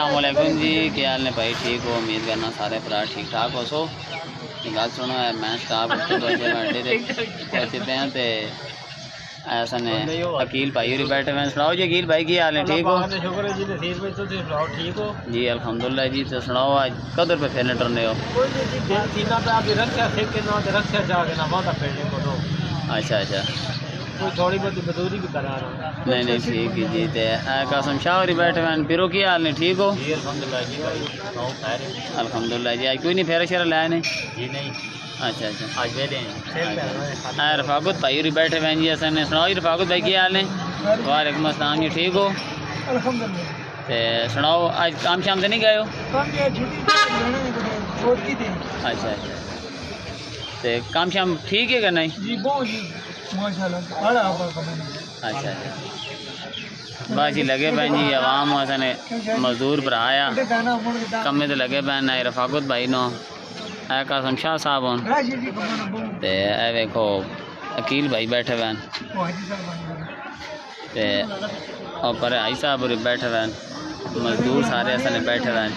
السلام علیکم جی، کیا حال نے بھائی؟ ٹھیک ہو؟ امید کرنا سارے برا ٹھیک ٹھاک ہو سو گل سنو ہے میں سٹاف پہنچے پہ ہیں تے ایسا نے عقیل بھائی ہوری بیٹھے ہوئے. سناؤ جی عقیل بھائی کی حال ہے؟ ٹھیک ہو جی؟ الحمدللہ جی. تو سناؤ آج قدر پہ پھرنے ٹرنے ہو؟ اچھا اچھا تھوڑی بہت مزدوری بھی کرا رہا ہوں. نہیں ٹھیک ہے جی. تے قاسم شاہ ہوری بیٹھے ہوئے پیرو کی حال نے؟ ٹھیک ہو؟ جی الحمدللہ جی بھائی. الحمدللہ جی. آج کوئی نہیں پھیرا شیرا لایا نہیں؟ جی نہیں اچھا اچھا. آج ویلے ہیں. رفاقت بھائی ہوری بیٹھے ہوئے جی. اصل نے سناؤ جی رفاقت بھائی کی حال نے؟ وعلیکم السلام جی. ٹھیک ہو؟ الحمدللہ. تے سناؤ آج کام شام سے نہیں گئے ہو؟ اچھا اچھا. تے کام شام ٹھیک ہے کہ نہیں؟ جی بہت جی ماشاءاللہ. اچھا اچھا. بس جی لگے پہ جی عوام نے مزدور بھرایا کمے تے لگے پہ نہ رفاقت بھائی نو اے قاسم شاہ صاحب ہوں تے اے ویکھو عقیل بھائی بیٹھے ہوئے تے اوپر آئی صاحب بیٹھے ہوئے مزدور سارے ایسے بیٹھے ہوئے.